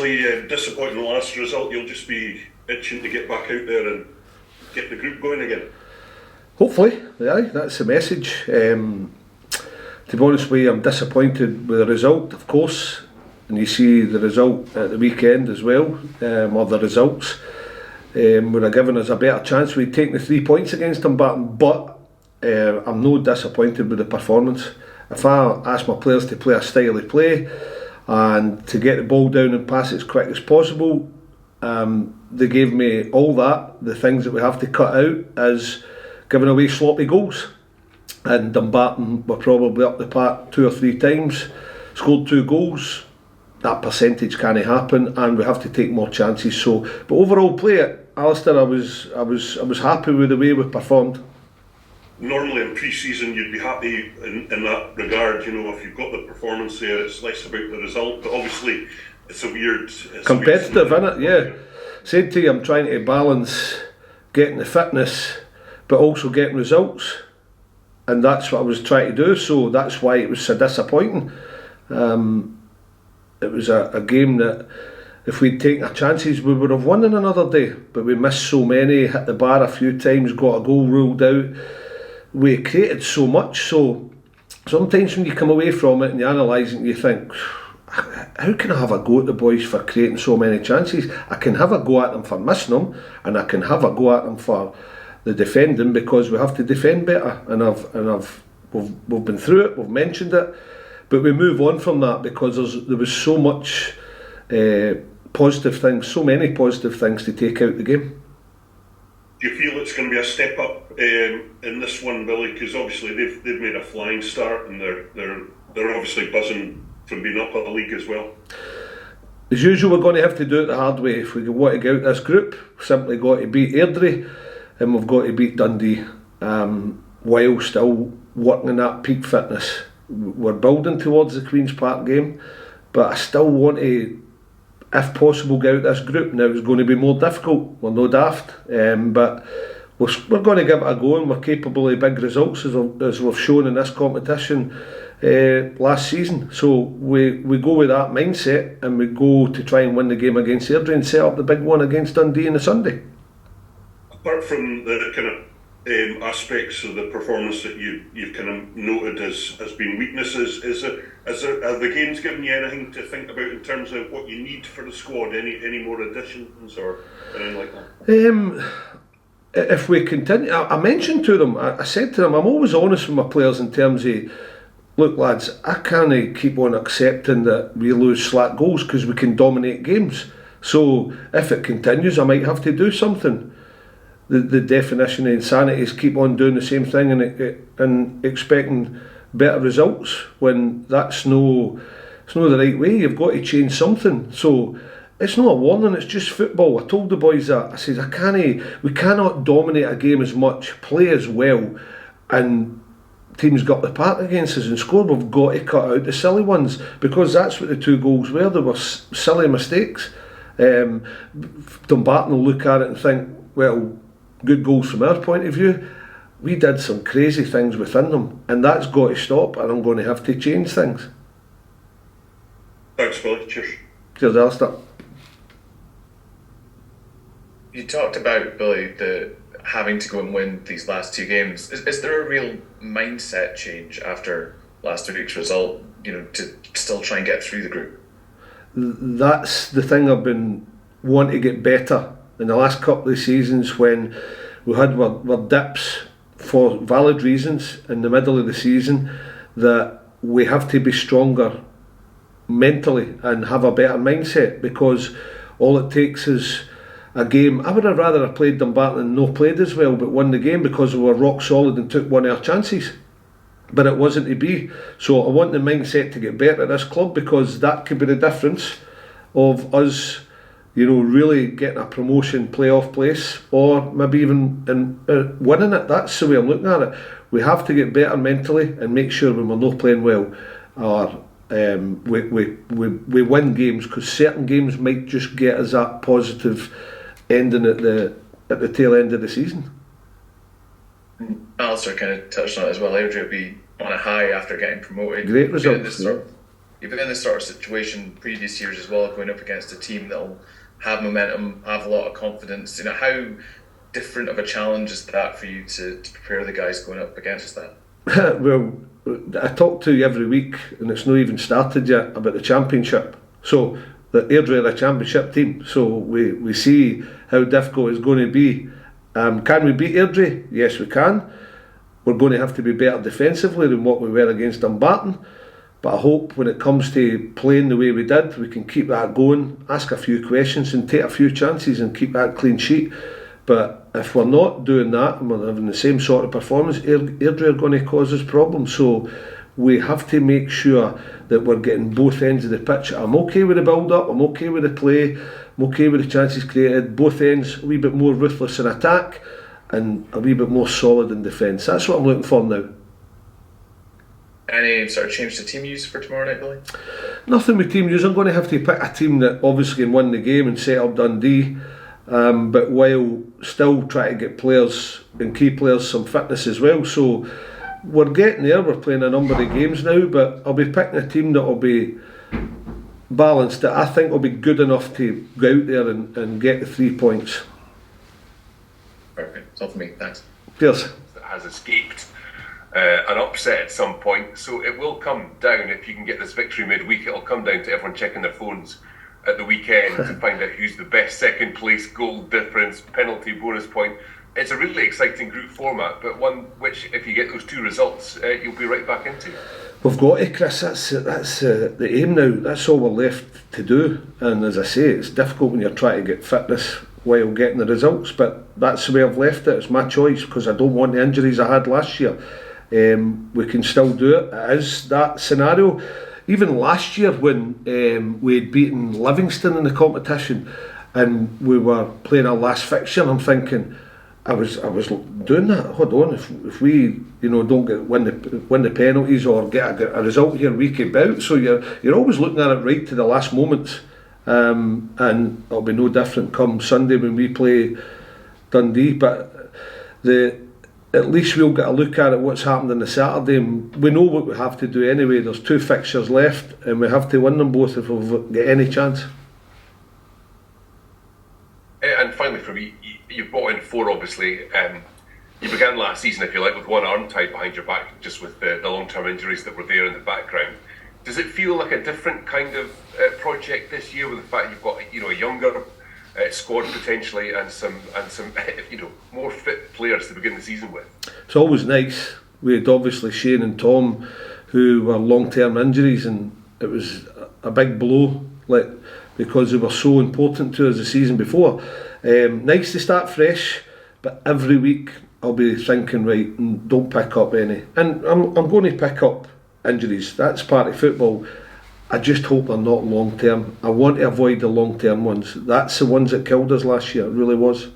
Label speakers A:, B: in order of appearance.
A: obviously disappointing last result. You'll just be itching to get back out there and get the group going again.
B: Hopefully, yeah, that's the message. To be honest with you, I'm disappointed with the result, of course, and you see the result at the weekend as well, or the results would have given us a better chance. We'd taken the 3 points against Dumbarton, but I'm no disappointed with the performance. If I ask my players to play a style of play and to get the ball down and pass it as quick as possible, they gave me all that. The things that we have to cut out is giving away sloppy goals. And Dumbarton were probably up the park 2 or 3 times, scored 2 goals. That percentage can't happen, and we have to take more chances. So, but overall play, Alistair, I was happy with the way we performed.
A: Normally in pre-season you'd be happy in that regard, you know, if you've got the performance there, it's less about the result, but obviously it's a weird...
B: competitive, isn't it? Yeah. Said to you, I'm trying to balance getting the fitness but also getting results, and that's what I was trying to do, so that's why it was so disappointing. It was a game that if we'd taken our chances we would have won in another day, but we missed so many, hit the bar a few times, got a goal ruled out. We created so much, so sometimes when you come away from it and you analyse it and you think, how can I have a go at the boys for creating so many chances? I can have a go at them for missing them, and I can have a go at them for the defending, because we have to defend better, and we've been through it, we've mentioned it, but we move on from that because there was so much positive things, so many positive things to take out the game.
A: Do you feel it's going to be a step up in this one, Billy? Because obviously they've made a flying start, and they're obviously buzzing from being up at the league as well.
B: As usual, we're going to have to do it the hard way. If we want to get out this group, we've simply got to beat Airdrie, and we've got to beat Dundee, while still working on that peak fitness. We're building towards the Queen's Park game, but I still want to, if possible, get out this group. Now it's going to be more difficult, we're no daft, but we're going to give it a go, and we're capable of big results as we've shown in this competition last season. So we go with that mindset, and we go to try and win the game against Airdrie and set up the big one against Dundee on the Sunday.
A: Apart from the kind of aspects of the performance that you've kind of noted as being weaknesses, are the games giving you anything to think about in terms of what you need for the squad? Any more additions or anything like that?
B: If we continue, I mentioned to them, I said to them, I'm always honest with my players in terms of, look lads, I can't keep on accepting that we lose slack goals, because we can dominate games. So if it continues, I might have to do something. The definition of insanity is keep on doing the same thing and expecting better results, when it's no the right way. You've got to change something. So it's not a warning, it's just football. I told the boys that. I said, we cannot dominate a game as much, play as well, and teams got the park against us and score. We've got to cut out the silly ones, because that's what the 2 goals were. They were silly mistakes. Dumbarton will look at it and think, well, good goals from our point of view. We did some crazy things within them, and that's got to stop, and I'm going to have to change things.
A: Thanks, Billy. Cheers.
B: Cheers, Alistair.
C: You talked about, Billy, the having to go and win these last 2 games. Is there a real mindset change after last week's result, you know, to still try and get through the group?
B: That's the thing I've been wanting to get better in the last couple of seasons, when we had our dips for valid reasons in the middle of the season, that we have to be stronger mentally and have a better mindset, because all it takes is a game. I would have rather have played Dumbarton and no played as well, but won the game because we were rock solid and took one of our chances. But it wasn't to be. So I want the mindset to get better at this club, because that could be the difference of us, you know, really getting a promotion playoff place, or maybe even winning it. That's the way I'm looking at it. We have to get better mentally and make sure when we're not playing well, or we win games, because certain games might just get us that positive ending at the tail end of the season.
C: Alistair kind of touched on it as well. Airdrie will be on a high after getting promoted.
B: Great results.
C: You've been in this sort of situation previous years as well, going up against a team that'll have momentum, have a lot of confidence. You know, how different of a challenge is that for you to prepare the guys going up against that?
B: Well, I talk to you every week, and it's not even started yet, about the championship. So the Airdrie are a championship team, so we see how difficult it's going to be. Can we beat Airdrie? Yes, we can. We're going to have to be better defensively than what we were against Dumbarton, but I hope when it comes to playing the way we did, we can keep that going, ask a few questions and take a few chances and keep that clean sheet. But if we're not doing that and we're having the same sort of performance, Airdrie are going to cause us problems. So we have to make sure that we're getting both ends of the pitch. I'm okay with the build-up, I'm okay with the play, I'm okay with the chances created, both ends a wee bit more ruthless in attack and a wee bit more solid in defence. That's what I'm looking for now.
C: Any sort of change to team use for tomorrow night, Billy?
B: Nothing with team use. I'm going to have to pick a team that obviously can win the game and set up Dundee, but while still trying to get players and key players some fitness as well. So we're getting there, we're playing a number of games now, but I'll be picking a team that will be balanced, that I think will be good enough to go out there and get the 3 points.
C: Perfect. It's all for me. Thanks.
B: Cheers.
D: That has escaped an upset at some point, so it will come down. If you can get this victory midweek, it'll come down to everyone checking their phones at the weekend to find out who's the best second place, goal difference, penalty, bonus point. It's a really exciting group format, but one which, if you get those two results, you'll be right back into.
B: We've got to, Chris. That's the aim now. That's all we're left to do. And as I say, it's difficult when you're trying to get fitness while getting the results. But that's the way I've left it. It's my choice because I don't want the injuries I had last year. We can still do it. It is that scenario. Even last year when we had beaten Livingston in the competition and we were playing our last fixture, I'm thinking, I was doing that. Hold on, if we don't win the penalties or get a result here, we keep out. So you're always looking at it right to the last moments, and it'll be no different come Sunday when we play Dundee. But at least we'll get a look at it, what's happened on the Saturday, and we know what we have to do anyway. There's 2 fixtures left and we have to win them both if we've got any chance.
D: And finally for me, you've brought in 4 obviously. You began last season, if you like, with one arm tied behind your back, just with the long-term injuries that were there in the background. Does it feel like a different kind of project this year, with the fact you've got a younger squad potentially and some more fit players to begin the season with?
B: It's always nice. We had obviously Shane and Tom who were long-term injuries, and it was a big blow, because they were so important to us the season before. Nice to start fresh, but every week I'll be thinking, right, don't pick up any. And I'm going to pick up injuries. That's part of football. I just hope they're not long term. I want to avoid the long term ones. That's the ones that killed us last year. It really was.